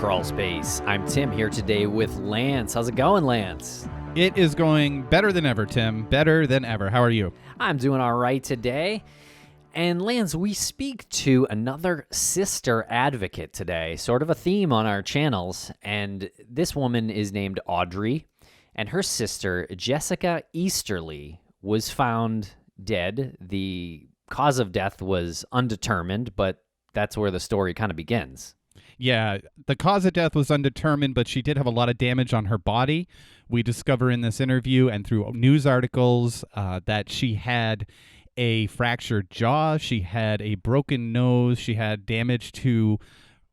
Crawlspace. I'm Tim here today with Lance. How's it going, Lance? It is going better than ever, Tim. Better than ever. How are you? I'm doing all right today. And Lance, we speak to another sister advocate today, sort of a theme on our channels. And this woman is named Audrey, and her sister, Jessica Easterly, was found dead. The cause of death was undetermined, but that's where the story kind of begins. Yeah, the cause of death was undetermined, but she did have a lot of damage on her body. We discover in this interview and through news articles that she had a fractured jaw, she had a broken nose, she had damage to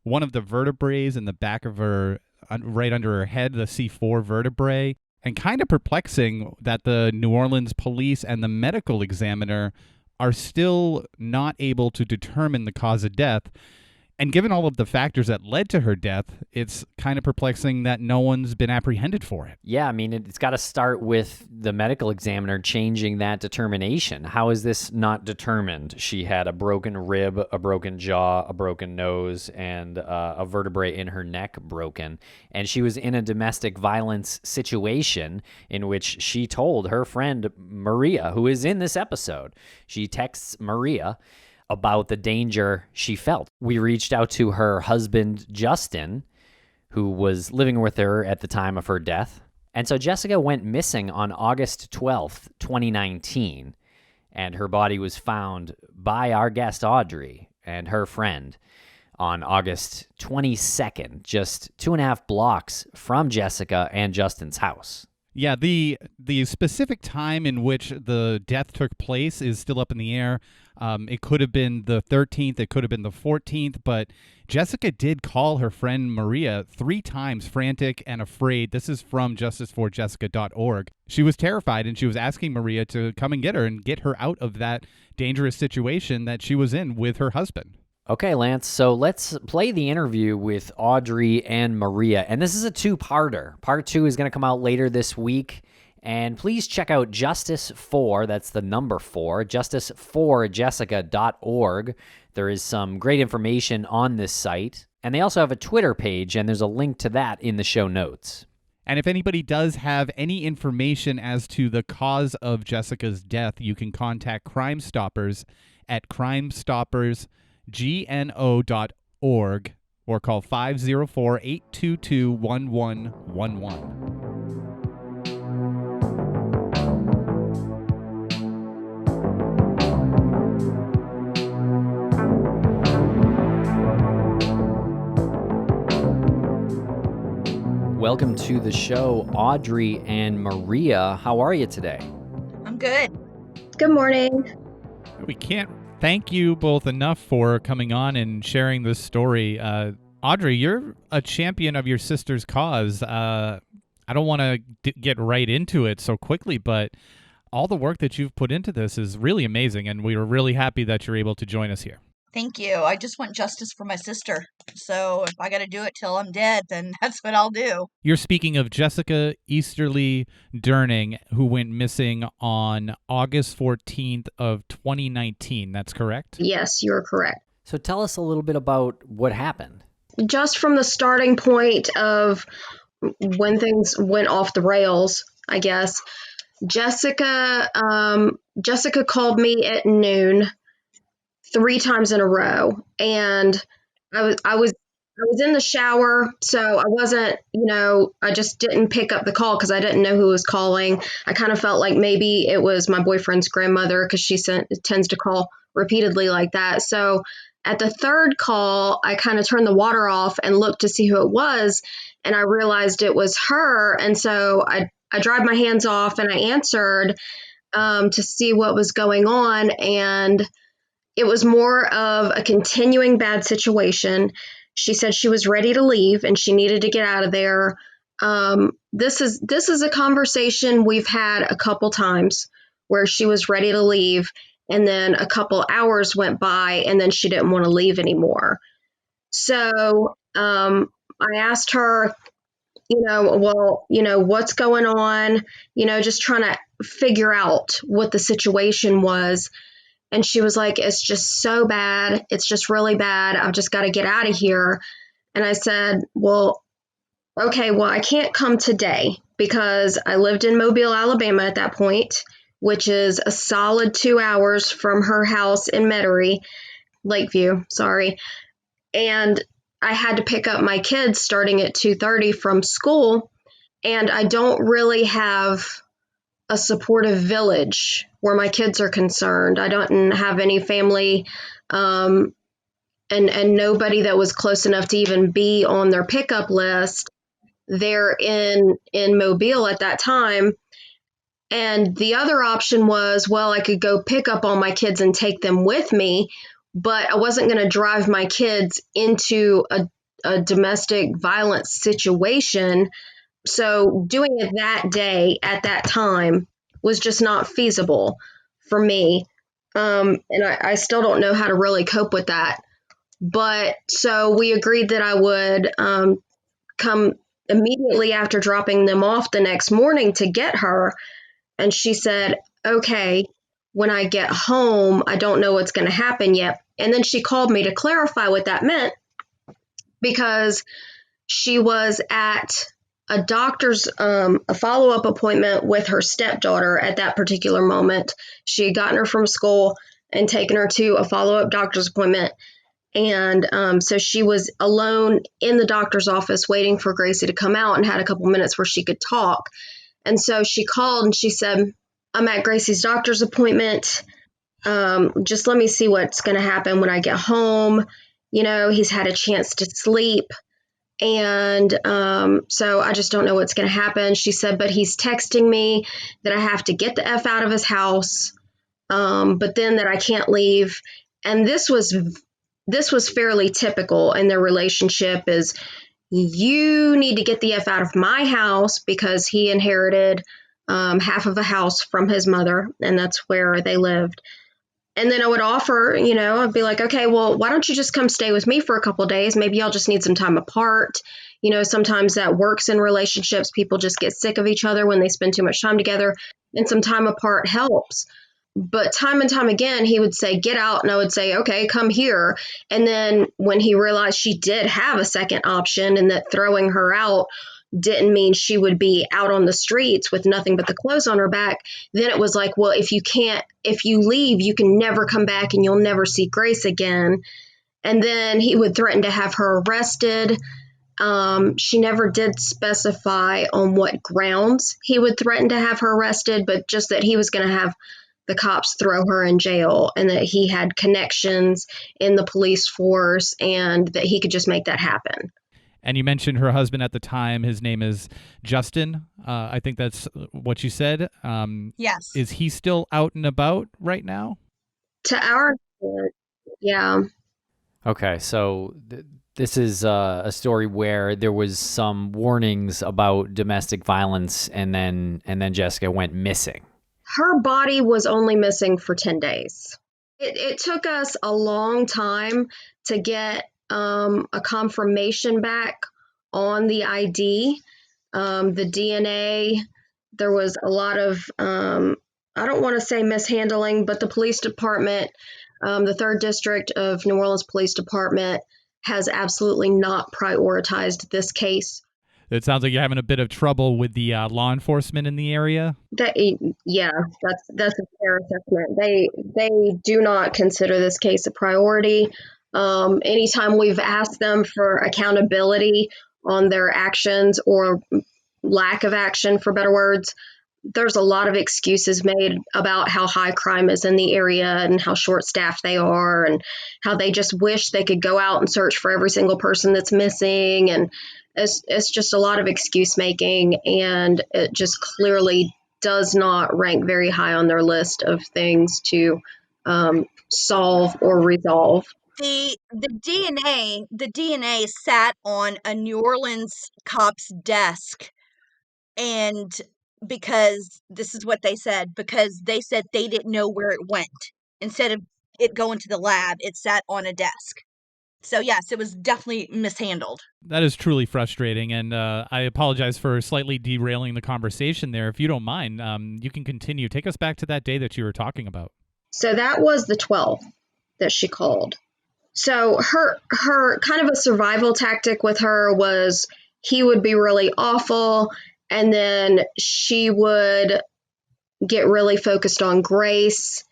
one of the vertebrae in the back of her, right under her head, the C4 vertebrae. And kind of perplexing that the New Orleans police and the medical examiner are still not able to determine the cause of death. And given all of the factors that led to her death, it's kind of perplexing that no one's been apprehended for it. Yeah, I mean, it's got to start with the medical examiner changing that determination. How is this not determined? She had a broken rib, a broken jaw, a broken nose, and a vertebrae in her neck broken. And she was in a domestic violence situation in which she told her friend Maria, who is in this episode, she texts Maria about the danger she felt. We reached out to her husband, Justin, who was living with her at the time of her death. And so Jessica went missing on August 12th, 2019, and her body was found by our guest, Audrey, and her friend on August 22nd, just 2.5 blocks from Jessica and Justin's house. Yeah, the specific time in which the death took place is still up in the air. It could have been the 13th, it could have been the 14th, but Jessica did call her friend Maria 3 times, frantic and afraid. This is from justiceforjessica.org. She was terrified, and she was asking Maria to come and get her and get her out of that dangerous situation that she was in with her husband. Okay, Lance, so let's play the interview with Audrey and Maria. And this is a 2-parter. Part 2 is going to come out later this week. And please check out Justice For, that's the number 4, justiceforjessica.org. There is some great information on this site. And they also have a Twitter page, and there's a link to that in the show notes. And if anybody does have any information as to the cause of Jessica's death, you can contact Crime Stoppers at crimestoppersgno.org or call 504-822-1111. Welcome to the show, Audrey and Maria. How are you today? I'm good. Good morning. We can't thank you both enough for coming on and sharing this story. Audrey, you're a champion of your sister's cause. I don't want to get right into it so quickly, but all the work that you've put into this is really amazing, and we are really happy that you're able to join us here. Thank you. I just want justice for my sister. So if I got to do it till I'm dead, then that's what I'll do. You're speaking of Jessica Easterly Durning, who went missing on August 14th of 2019. That's correct? Yes, you're correct. So tell us a little bit about what happened. Just from the starting point of when things went off the rails, I guess, Jessica called me at noon 3 times in a row, and I was in the shower, so I wasn't, I just didn't pick up the call because I didn't know who was calling. I kind of felt like maybe it was my boyfriend's grandmother because she tends to call repeatedly like that. So at the 3rd call, I kind of turned the water off and looked to see who it was, and I realized it was her. And so I dried my hands off and I answered to see what was going on, and it was more of a continuing bad situation. She said she was ready to leave and she needed to get out of there. This is a conversation we've had a couple times where she was ready to leave, and then a couple hours went by and then she didn't want to leave anymore. So I asked her, what's going on? Just trying to figure out what the situation was. And she was like, it's just so bad. It's just really bad. I've just got to get out of here. And I said, well, okay, well, I can't come today because I lived in Mobile, Alabama at that point, which is a solid 2 hours from her house in Metairie, Lakeview, sorry. And I had to pick up my kids starting at 2:30 from school, and I don't really have a supportive village where my kids are concerned. I don't have any family and nobody that was close enough to even be on their pickup list there in Mobile at that time. And the other option was, well, I could go pick up all my kids and take them with me, but I wasn't going to drive my kids into a domestic violence situation. So doing it that day at that time was just not feasible for me. And I still don't know how to really cope with that. But so we agreed that I would come immediately after dropping them off the next morning to get her. And she said, okay, when I get home, I don't know what's going to happen yet. And then she called me to clarify what that meant, because she was at a doctor's, a follow-up appointment with her stepdaughter at that particular moment. She had gotten her from school and taken her to a follow-up doctor's appointment. And so she was alone in the doctor's office waiting for Gracie to come out, and had a couple minutes where she could talk. And so she called and she said, I'm at Gracie's doctor's appointment. Just let me see what's going to happen when I get home. You know, he's had a chance to sleep. And so I just don't know what's going to happen. She said, but he's texting me that I have to get the F out of his house, but then that I can't leave. And this was fairly typical in their relationship, is you need to get the F out of my house, because he inherited half of a house from his mother, and that's where they lived. And then I would offer, you know, I'd be like, okay, well, why don't you just come stay with me for a couple of days? Maybe y'all just need some time apart. You know, sometimes that works in relationships. People just get sick of each other when they spend too much time together, and some time apart helps. But time and time again, he would say, get out. And I would say, okay, come here. And then when he realized she did have a second option, and that throwing her out didn't mean she would be out on the streets with nothing but the clothes on her back, then it was like, well, if you leave, you can never come back and you'll never see Grace again. And then he would threaten to have her arrested. She never did specify on what grounds he would threaten to have her arrested, but just that he was going to have the cops throw her in jail, and that he had connections in the police force, and that he could just make that happen. And you mentioned her husband at the time. His name is Justin. I think that's what you said. Yes. Is he still out and about right now? To our, yeah. Okay, so this is a story where there was some warnings about domestic violence, and then Jessica went missing. Her body was only missing for 10 days. It took us a long time to get a confirmation back on the ID, the DNA. There was a lot of, I don't want to say mishandling, but the police department, the 3rd District of New Orleans Police Department, has absolutely not prioritized this case. It sounds like you're having a bit of trouble with the law enforcement in the area. Yeah, that's a fair assessment. They do not consider this case a priority. Anytime we've asked them for accountability on their actions, or lack of action, for better words, there's a lot of excuses made about how high crime is in the area and how short-staffed they are, and how they just wish they could go out and search for every single person that's missing. And it's just a lot of excuse making, and it just clearly does not rank very high on their list of things to solve or resolve. The DNA sat on a New Orleans cop's desk, and because this is what they said, because they said they didn't know where it went. Instead of it going to the lab, it sat on a desk. So yes, it was definitely mishandled. That is truly frustrating, and I apologize for slightly derailing the conversation there. If you don't mind, you can continue. Take us back to that day that you were talking about. So that was the 12th that she called. So her kind of a survival tactic with her was he would be really awful, and then she would get really focused on Grace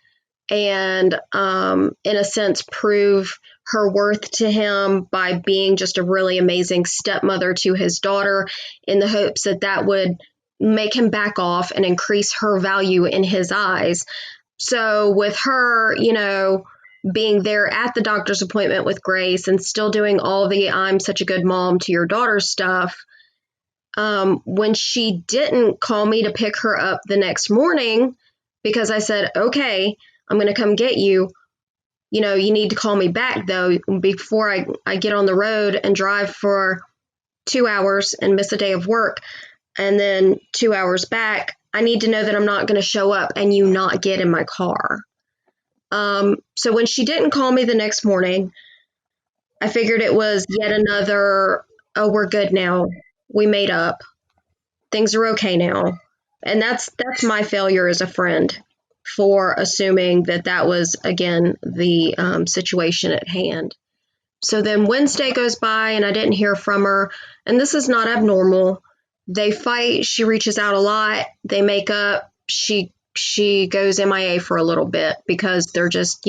and, in a sense, prove her worth to him by being just a really amazing stepmother to his daughter, in the hopes that that would make him back off and increase her value in his eyes. So with her, being there at the doctor's appointment with Grace and still doing all the I'm such a good mom to your daughter stuff, when she didn't call me to pick her up the next morning, because I said, okay, I'm going to come get you. You need to call me back, though, before I get on the road and drive for 2 hours and miss a day of work. And then 2 hours back, I need to know that I'm not going to show up and you not get in my car. So when she didn't call me the next morning, I figured it was yet another, oh, we're good now. We made up. Things are okay now. And that's my failure as a friend, for assuming that was, again, the situation at hand. So then Wednesday goes by and I didn't hear from her. And this is not abnormal. They fight. She reaches out a lot. They make up. She goes MIA for a little bit because they're just,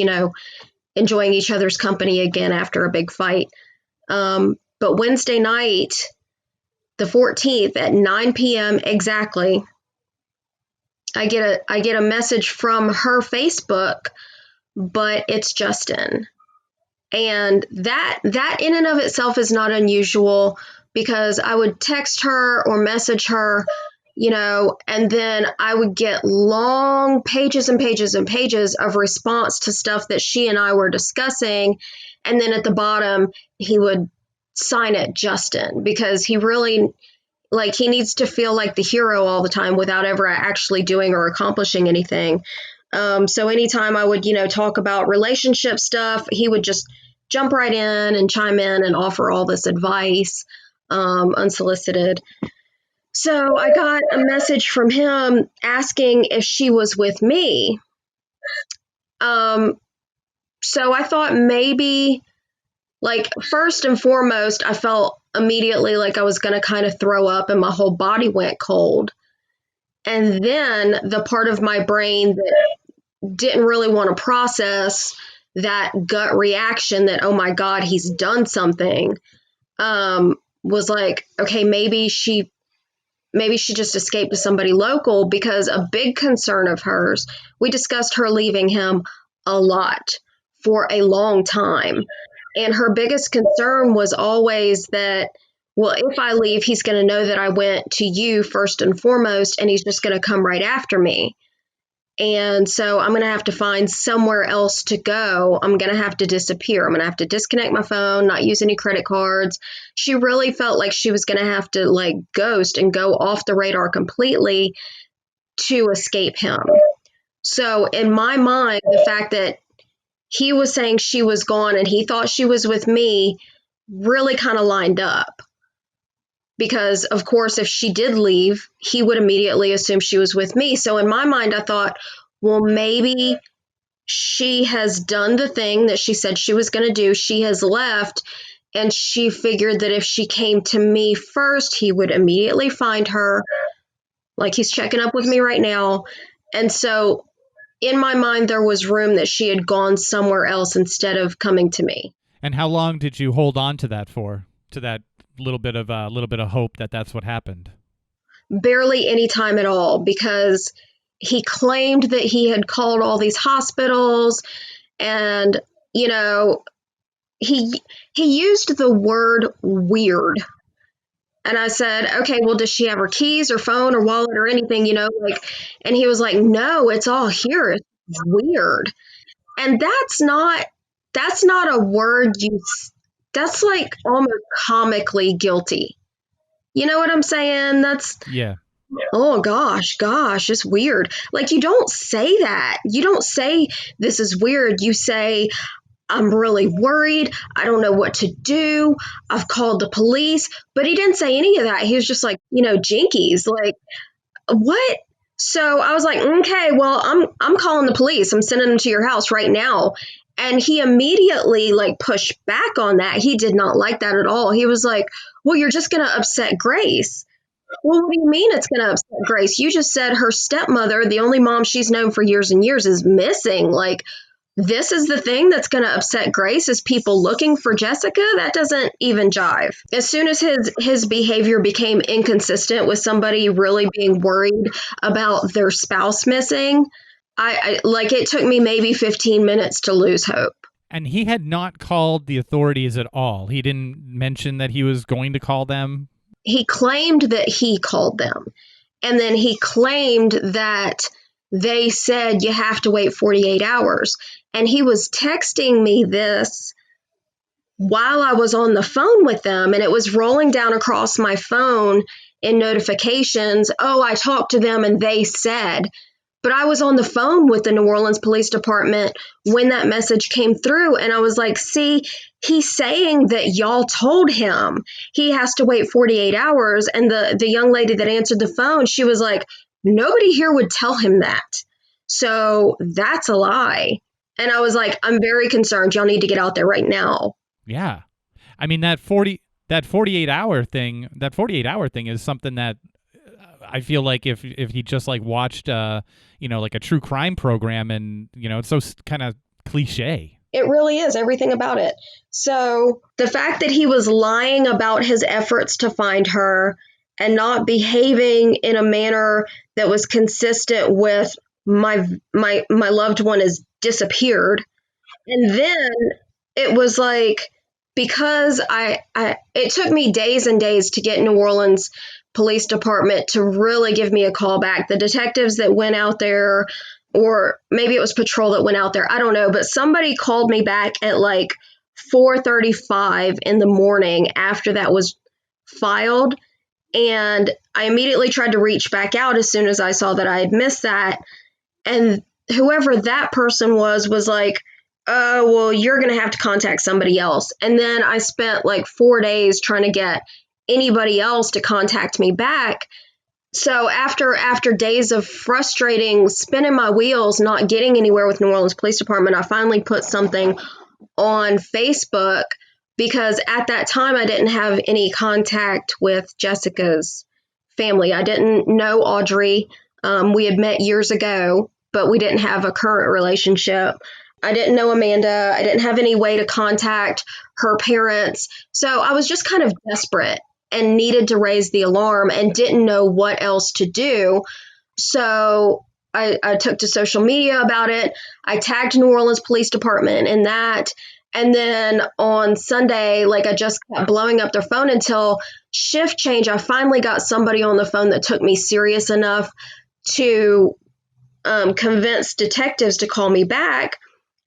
enjoying each other's company again after a big fight. But Wednesday night, the 14th at 9 p.m. exactly, I get a message from her Facebook, but it's Justin. And that in and of itself is not unusual, because I would text her or message her, and then I would get long pages and pages and pages of response to stuff that she and I were discussing. And then at the bottom, he would sign it Justin, because he really, he needs to feel like the hero all the time without ever actually doing or accomplishing anything. So anytime I would, talk about relationship stuff, he would just jump right in and chime in and offer all this advice, unsolicited. So I got a message from him asking if she was with me. So I thought maybe, first and foremost, I felt immediately like I was going to kind of throw up and my whole body went cold. And then the part of my brain that didn't really want to process that gut reaction that, oh my God, he's done something, was like, okay, maybe she just escaped to somebody local, because a big concern of hers, we discussed her leaving him a lot for a long time. And her biggest concern was always that, well, if I leave, he's going to know that I went to you first and foremost, and he's just going to come right after me. And so I'm going to have to find somewhere else to go. I'm going to have to disappear. I'm going to have to disconnect my phone, not use any credit cards. She really felt like she was going to have to ghost and go off the radar completely to escape him. So in my mind, the fact that he was saying she was gone and he thought she was with me really kind of lined up. Because, of course, if she did leave, he would immediately assume she was with me. So in my mind, I thought, well, maybe she has done the thing that she said she was going to do. She has left, and she figured that if she came to me first, he would immediately find her, like he's checking up with me right now. And so in my mind, there was room that she had gone somewhere else instead of coming to me. And how long did you hold on to that for? To that little bit of hope that that's what happened? Barely any time at all, because he claimed that he had called all these hospitals, and he used the word weird. And I said, okay, well, does she have her keys or phone or wallet or anything, and he was like, no, it's all here. It's weird. And that's not a word that's almost comically guilty. You know what I'm saying? That's, yeah. Oh gosh, it's weird. You don't say that. You don't say this is weird. You say, I'm really worried. I don't know what to do. I've called the police. But he didn't say any of that. He was just jinkies. What? So I was like, okay, well, I'm calling the police. I'm sending them to your house right now. And he immediately like pushed back on that. He did not like that at all. He was like, well, you're just going to upset Grace. Well, what do you mean it's going to upset Grace? You just said her stepmother, the only mom she's known for years and years, is missing. Like, this is the thing that's going to upset Grace, is people looking for Jessica? That doesn't even jive. As soon as his behavior became inconsistent with somebody really being worried about their spouse missing, I like, it took me maybe 15 minutes to lose hope. And he had not called the authorities at all. He didn't mention that he was going to call them. He claimed that he called them. And then he claimed that they said you have to wait 48 hours. And he was texting me this while I was on the phone with them. And it was rolling down across my phone in notifications. Oh, I talked to them and they said. But I was on the phone with the New Orleans Police Department when that message came through. And I was like, see, he's saying that y'all told him he has to wait 48 hours. And the young lady that answered the phone, she was like, nobody here would tell him that. So that's a lie. And I was like, I'm very concerned. Y'all need to get out there right now. Yeah. I mean, that 48 hour thing is something that I feel like if he just like watched, like a true crime program, and, it's so kind of cliche. It really is, everything about it. So the fact that he was lying about his efforts to find her and not behaving in a manner that was consistent with my loved one has disappeared. And then it was like, because it took me days and days to get New Orleans Police Department to really give me a call back. The detectives that went out there, or maybe it was patrol that went out there, I don't know, but somebody called me back at like 4:35 in the morning after that was filed. And I immediately tried to reach back out as soon as I saw that I had missed that. And whoever that person was like, well, you're going to have to contact somebody else. And then I spent like 4 days trying to get anybody else to contact me back. So after days of frustrating, spinning my wheels, not getting anywhere with New Orleans Police Department, I finally put something on Facebook, because at that time I didn't have any contact with Jessica's family. I didn't know Audrey. We had met years ago, but we didn't have a current relationship. I didn't know Amanda. I didn't have any way to contact her parents. So I was just kind of desperate and needed to raise the alarm and didn't know what else to do. So I took to social media about it. I tagged New Orleans Police Department in that. And then on Sunday, like, I just kept blowing up their phone until shift change. I finally got somebody on the phone that took me serious enough to convince detectives to call me back.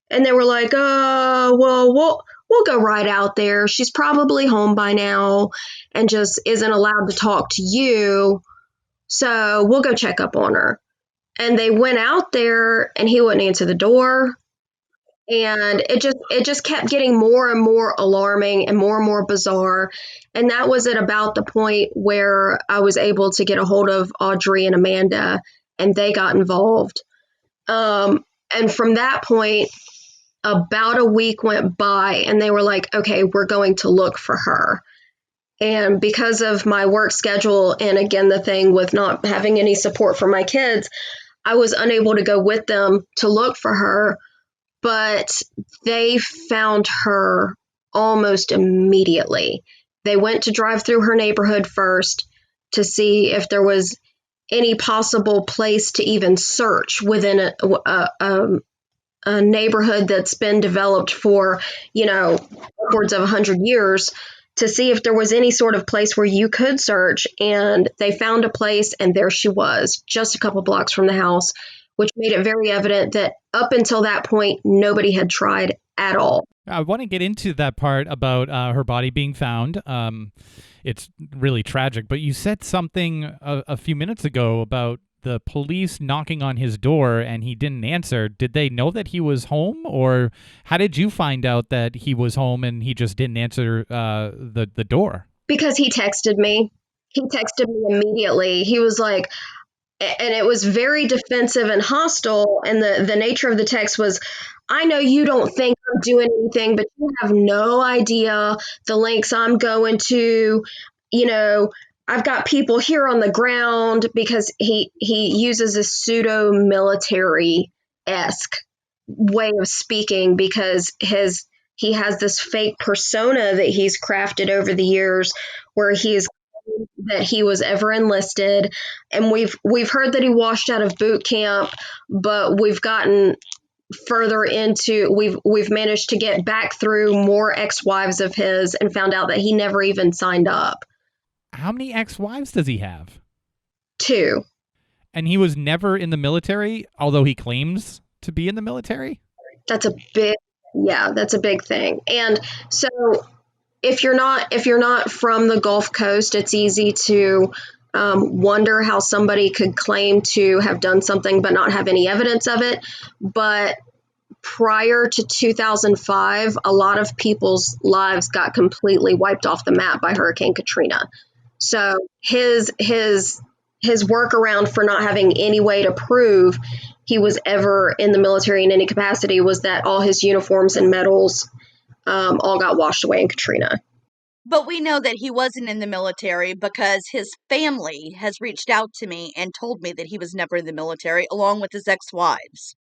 And they were like, well, we'll go right out there. She's probably home by now and just isn't allowed to talk to you. So we'll go check up on her. And they went out there and he wouldn't answer the door. And it just kept getting more and more alarming and more bizarre. And that was at about the point where I was able to get a hold of Audrey and Amanda, and they got involved. And from that point, about a week went by and they were like, okay, we're going to look for her. And because of my work schedule, and again, the thing with not having any support for my kids, I was unable to go with them to look for her. But they found her almost immediately. They went to drive through her neighborhood first to see if there was any possible place to even search within a neighborhood that's been developed for, upwards of 100 years, to see if there was any sort of place where you could search. And they found a place, and there she was, just a couple blocks from the house, which made it very evident that up until that point, nobody had tried at all. I want to get into that part about her body being found. It's really tragic, but you said something a few minutes ago about the police knocking on his door and he didn't answer. Did they know that he was home, or how did you find out that he was home and he just didn't answer the door? Because he texted me. He texted me immediately. He was like, and it was very defensive and hostile. And the nature of the text was, I know you don't think I'm doing anything, but you have no idea the lengths I'm going to. You know, I've got people here on the ground, because he uses a pseudo military esque way of speaking, because he has this fake persona that he's crafted over the years, where he's that he was ever enlisted, and we've heard that he washed out of boot camp, but we've gotten further into we've managed to get back through more ex-wives of his and found out that he never even signed up. How many ex-wives does he have? 2. And he was never in the military, although he claims to be in the military? That's a big thing. And so if you're not from the Gulf Coast, it's easy to wonder how somebody could claim to have done something but not have any evidence of it. But prior to 2005, a lot of people's lives got completely wiped off the map by Hurricane Katrina. So his workaround for not having any way to prove he was ever in the military in any capacity was that all his uniforms and medals all got washed away in Katrina. But we know that he wasn't in the military because his family has reached out to me and told me that he was never in the military, along with his ex-wives.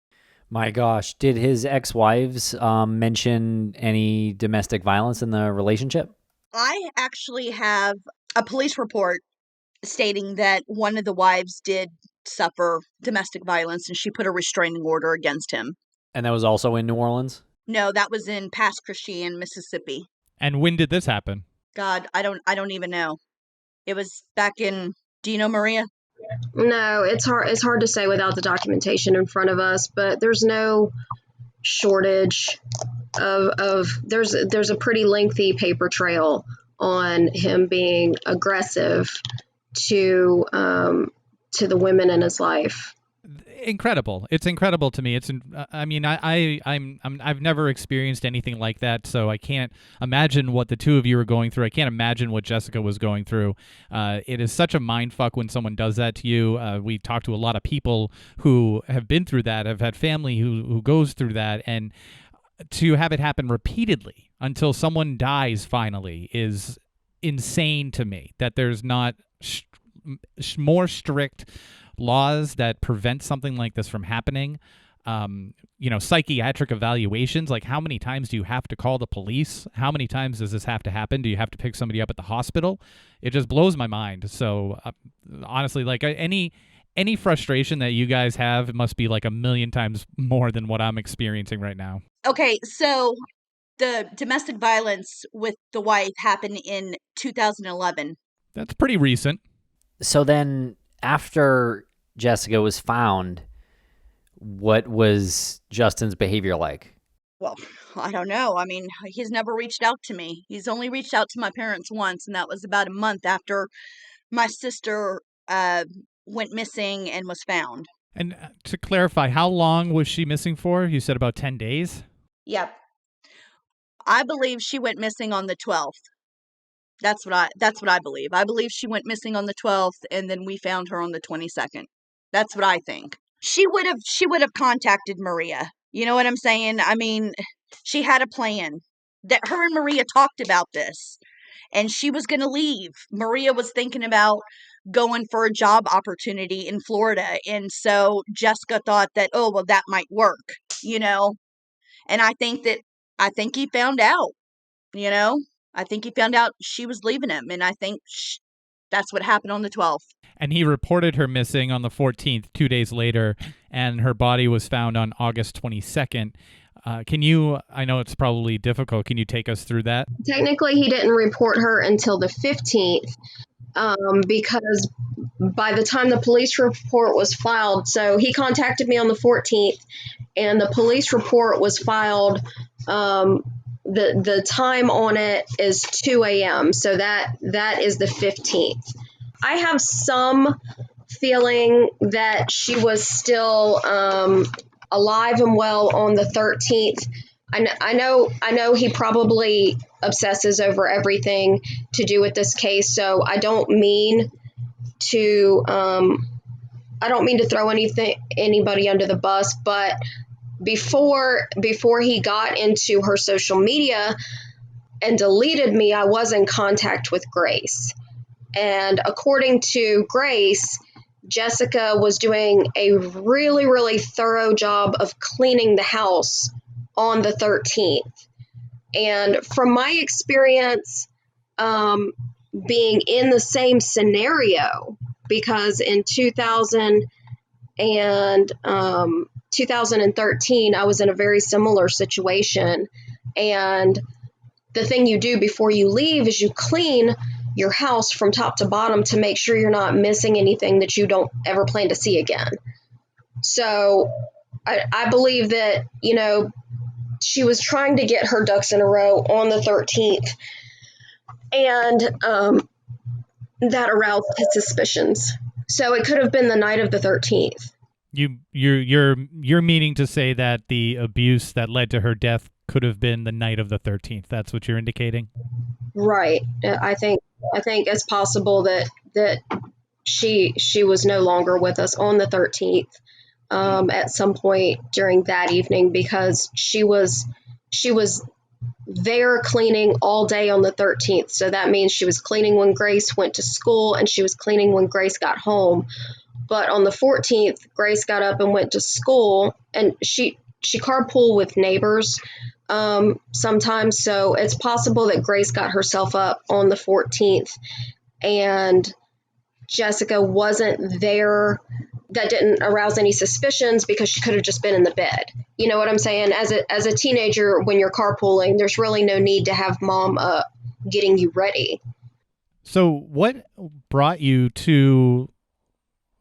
My gosh, did his ex-wives mention any domestic violence in the relationship? I actually have a police report stating that one of the wives did suffer domestic violence, and she put a restraining order against him. And that was also in New Orleans? No, that was in Pass Christian, Mississippi. And when did this happen? God, I don't even know. It was back in, do you know, Maria? No, it's hard to say without the documentation in front of us, but there's no shortage of there's a pretty lengthy paper trail on him being aggressive to the women in his life. Incredible. It's incredible to me. I've never experienced anything like that, so I can't imagine what the two of you are going through. I can't imagine what Jessica was going through. It is such a mindfuck when someone does that to you. We talk to a lot of people who have been through that, have had family who goes through that, and to have it happen repeatedly until someone dies finally is insane to me. That there's not more strict laws that prevent something like this from happening. Psychiatric evaluations, like how many times do you have to call the police? How many times does this have to happen? Do you have to pick somebody up at the hospital? It just blows my mind. So honestly, like any frustration that you guys have must be like a million times more than what I'm experiencing right now. Okay, so the domestic violence with the wife happened in 2011. That's pretty recent. So then after Jessica was found, what was Justin's behavior like? Well, I don't know. I mean, he's never reached out to me. He's only reached out to my parents once, and that was about a month after my sister went missing and was found. And to clarify, how long was she missing for? You said about 10 days? Yep. I believe she went missing on the 12th. That's what I believe. I believe she went missing on the 12th, and then we found her on the 22nd. That's what I think. She would have contacted Maria. You know what I'm saying? I mean, she had a plan. That her and Maria talked about this, and she was going to leave. Maria was thinking about going for a job opportunity in Florida, and so Jessica thought that, oh, well, that might work, And I think he found out, I think he found out she was leaving him, and I think that's what happened on the 12th. And he reported her missing on the 14th, 2 days later, and her body was found on August 22nd. I know it's probably difficult, can you take us through that? Technically, he didn't report her until the 15th, because by the time the police report was filed, so he contacted me on the 14th, and the police report was filed. The time on it is 2 a.m., so that is the 15th. I have some feeling that she was still alive and well on the 13th. I know he probably obsesses over everything to do with this case, so I don't mean to I don't mean to throw anybody under the bus, but before he got into her social media and deleted me, I was in contact with Grace. And according to Grace, Jessica was doing a really, really thorough job of cleaning the house on the 13th. And from my experience, being in the same scenario, because in 2013, I was in a very similar situation. And the thing you do before you leave is you clean your house from top to bottom to make sure you're not missing anything that you don't ever plan to see again. So I believe that, she was trying to get her ducks in a row on the 13th, and that aroused his suspicions. So it could have been the night of the 13th. You're meaning to say that the abuse that led to her death could have been the night of the 13th. That's what you're indicating? Right. I think it's possible that she was no longer with us on the 13th at some point during that evening, because she was there cleaning all day on the 13th. So that means she was cleaning when Grace went to school, and she was cleaning when Grace got home. But on the 14th, Grace got up and went to school, and she carpooled with neighbors sometimes. So it's possible that Grace got herself up on the 14th and Jessica wasn't there. That didn't arouse any suspicions because she could have just been in the bed. You know what I'm saying? As a teenager, when you're carpooling, there's really no need to have mom up getting you ready. So what brought you to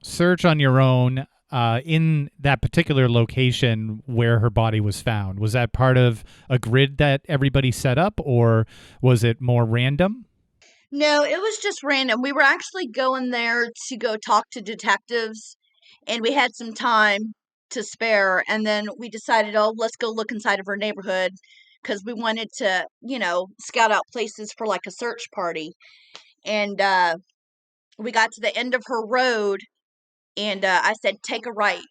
search on your own in that particular location where her body was found? Was that part of a grid that everybody set up, or was it more random? No, it was just random. We were actually going there to go talk to detectives, and we had some time to spare. And then we decided, oh, let's go look inside of her neighborhood because we wanted to, scout out places for like a search party. And we got to the end of her road, and I said, take a right.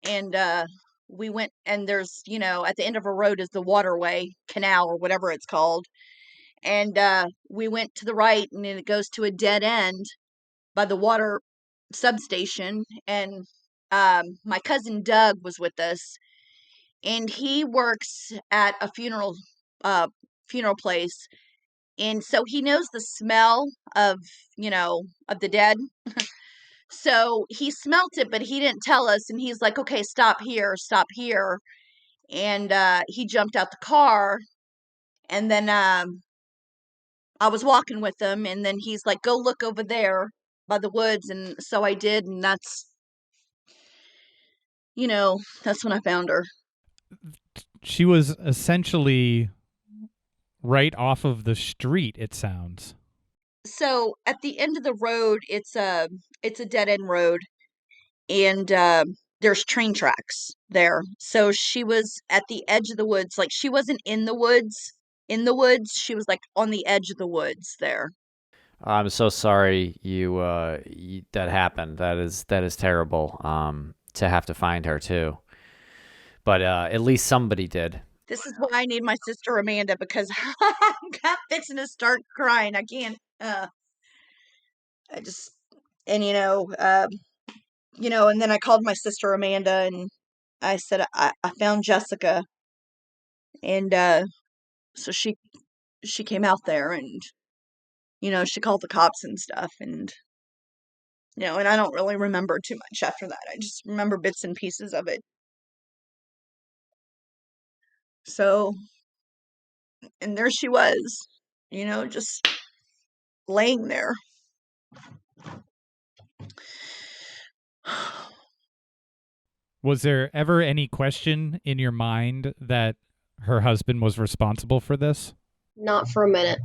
And we went, and there's, at the end of a road is the waterway, canal, or whatever it's called. And we went to the right, and then it goes to a dead end by the water substation. And my cousin Doug was with us, and he works at a funeral place. And so he knows the smell of, of the dead. So he smelt it, but he didn't tell us. And he's like, okay, stop here, stop here. And he jumped out the car. And then I was walking with him. And then he's like, go look over there by the woods. And so I did. And that's when I found her. She was essentially right off of the street, it sounds. So at the end of the road, it's a dead end road, and there's train tracks there. So she was at the edge of the woods. Like, she wasn't in the woods. She was like on the edge of the woods there. I'm so sorry that happened. That is terrible. To have to find her too. But at least somebody did. This is why I need my sister Amanda, because I'm fixing to start crying. I can't. I just, and and then I called my sister Amanda, and I said I found Jessica, and so she came out there, and she called the cops and stuff, and and I don't really remember too much after that. I just remember bits and pieces of it. So, and there she was, just laying there. Was there ever any question in your mind that her husband was responsible for this? Not for a minute.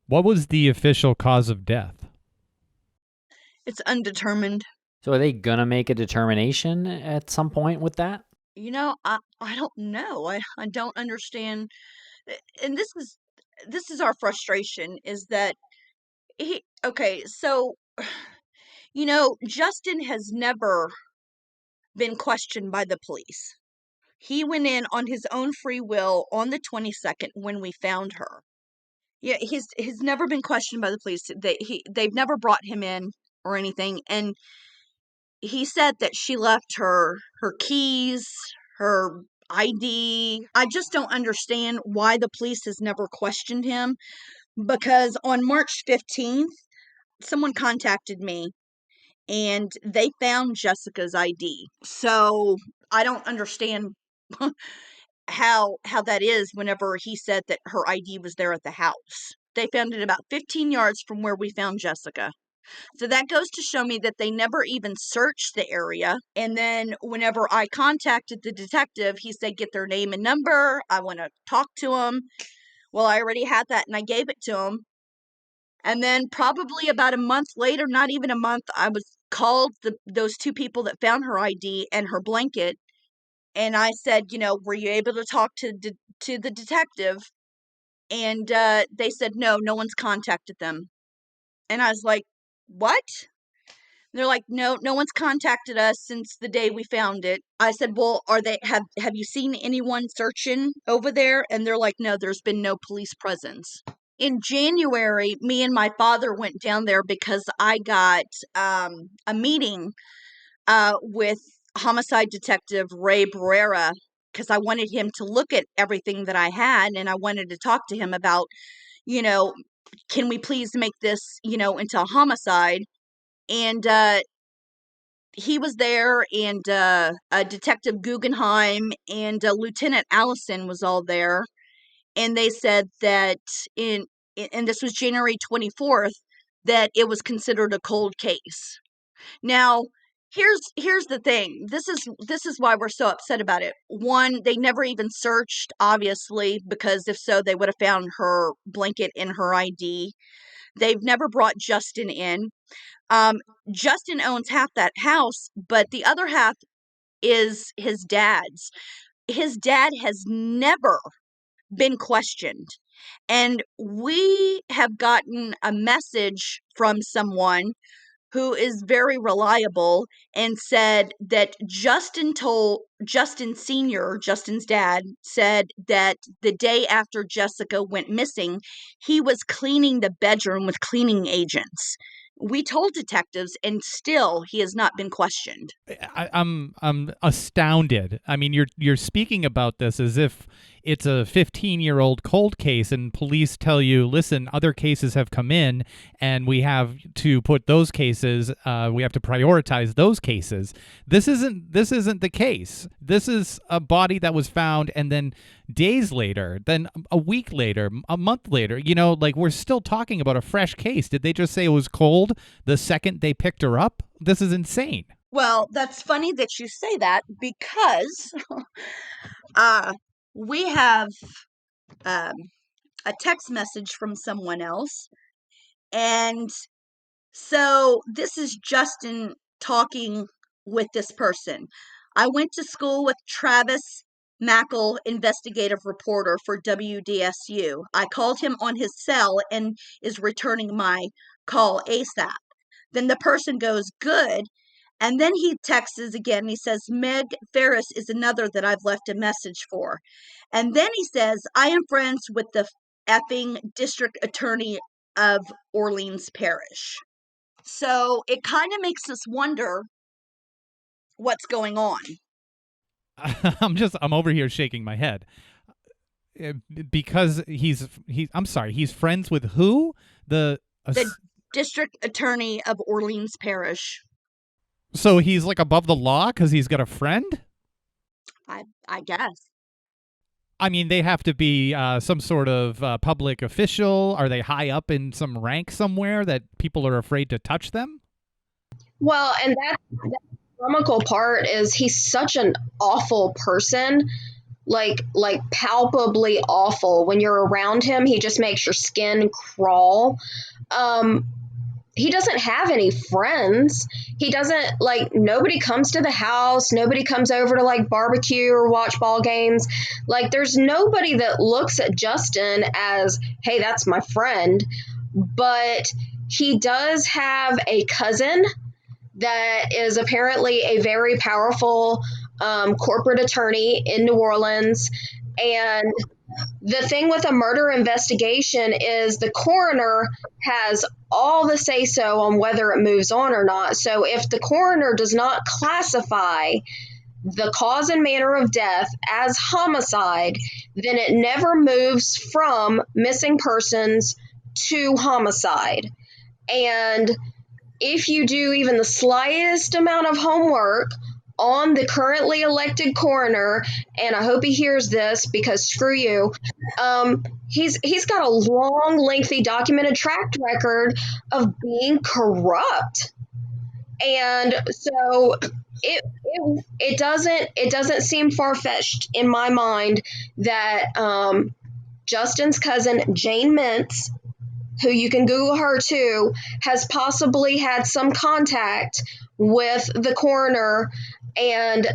What was the official cause of death? It's undetermined. So are they gonna make a determination at some point with that? I don't know. I don't understand. And this is our frustration, is that so Justin has never been questioned by the police. He went in on his own free will on the 22nd when we found her. Yeah, he's never been questioned by the police. They've never brought him in or anything. And he said that she left her keys, her ID. I just don't understand why the police has never questioned him, because on March 15th, someone contacted me and they found Jessica's ID. So I don't understand how that is whenever he said that her ID was there at the house. They found it about 15 yards from where we found Jessica. So that goes to show me that they never even searched the area. And then whenever I contacted the detective, he said, get their name and number. I want to talk to them. Well, I already had that and I gave it to him. And then probably about a month later, not even a month, I was called those two people that found her ID and her blanket. And I said, were you able to talk to the detective? And they said, no one's contacted them. And I was like, what? They're like, no one's contacted us since the day we found it. I said, well, have you seen anyone searching over there? And they're like, no, there's been no police presence. In January, me and my father went down there because I got a meeting with homicide detective Ray Barrera, because I wanted him to look at everything that I had, and I wanted to talk to him about, can we please make this, into a homicide? And he was there, and Detective Guggenheim and Lieutenant Allison was all there, and they said that and this was January 24th, that it was considered a cold case. Now, here's the thing. This is why we're so upset about it. One, they never even searched, obviously, because if so, they would have found her blanket in her ID. They've never brought Justin in. Justin owns half that house, but the other half is his dad's. His dad has never been questioned. And we have gotten a message from someone who is very reliable and said that Justin Sr., Justin's dad, said that the day after Jessica went missing, he was cleaning the bedroom with cleaning agents. We told detectives, and still he has not been questioned. I'm astounded. I mean, you're speaking about this as if it's a 15-year-old cold case, and police tell you, listen, other cases have come in, and we have to put those cases. We have to prioritize those cases. This isn't the case. This is a body that was found, and then days later, then a week later, a month later, we're still talking about a fresh case. Did they just say it was cold the second they picked her up? This is insane. Well, that's funny that you say that, because we have a text message from someone else. And so this is Justin talking with this person. I went to school with Travis Mackle, investigative reporter for WDSU. I called him on his cell and is returning my call ASAP. Then the person goes, good. And then he texts again. He says, Meg Ferris is another that I've left a message for. And then he says, I am friends with the effing district attorney of Orleans Parish. So it kind of makes us wonder what's going on. I'm over here shaking my head. Because he's friends with who? The district attorney of Orleans Parish. So he's like above the law because he's got a friend? I guess. I mean, they have to be some sort of public official. Are they high up in some rank somewhere that people are afraid to touch them? Well, and that comical part is he's such an awful person, like palpably awful. When you're around him, he just makes your skin crawl. He doesn't have any friends. He doesn't, nobody comes to the house. Nobody comes over to barbecue or watch ball games. There's nobody that looks at Justin as, hey, that's my friend. But he does have a cousin that is apparently a very powerful corporate attorney in New Orleans. And the thing with a murder investigation is the coroner has all the say so on whether it moves on or not. So if the coroner does not classify the cause and manner of death as homicide, then it never moves from missing persons to homicide. And if you do even the slightest amount of homework on the currently elected coroner, and I hope he hears this because screw you, he's got a long, lengthy, documented track record of being corrupt, and so it doesn't seem far-fetched in my mind that Justin's cousin Jane Mintz, who you can Google her too, has possibly had some contact with the coroner and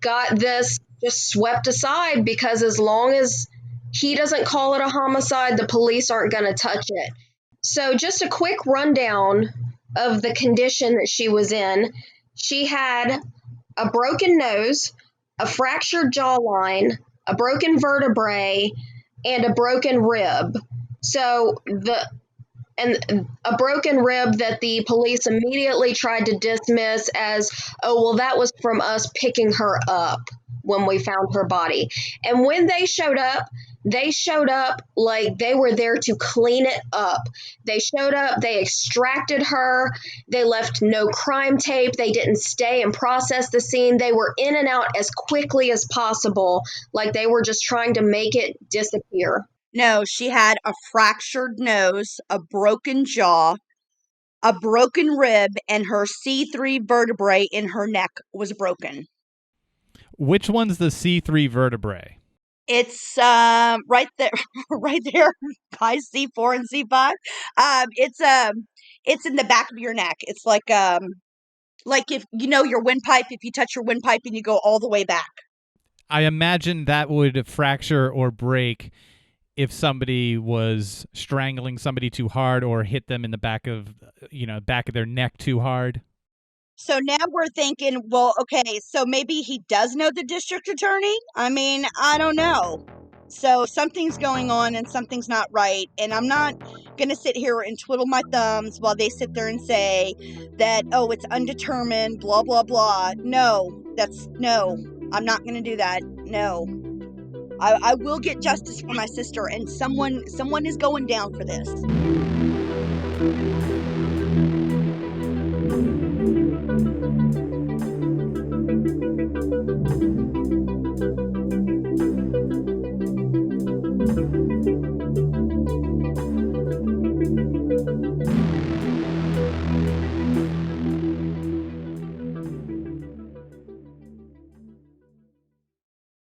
got this just swept aside, because as long as he doesn't call it a homicide, the police aren't going to touch it. So just a quick rundown of the condition that she was in. She had a broken nose, a fractured jawline, a broken vertebrae, and a broken rib. So a broken rib that the police immediately tried to dismiss as, oh, well, that was from us picking her up when we found her body. And when they showed up like they were there to clean it up. They showed up, they extracted her, they left no crime tape, they didn't stay and process the scene. They were in and out as quickly as possible, like they were just trying to make it disappear. No, she had a fractured nose, a broken jaw, a broken rib, and her C3 vertebrae in her neck was broken. Which one's the C3 vertebrae? It's right there, right there by C4 and C5. It's in the back of your neck. It's like if you know your windpipe. If you touch your windpipe and you go all the way back. I imagine that would fracture or break if somebody was strangling somebody too hard or hit them in the back of their neck too hard. So now we're thinking, well, okay, so maybe he does know the district attorney? I mean, I don't know. So something's going on and something's not right. And I'm not going to sit here and twiddle my thumbs while they sit there and say that, oh, it's undetermined, blah, blah, blah. No, I'm not going to do that. No. I will get justice for my sister, and someone is going down for this.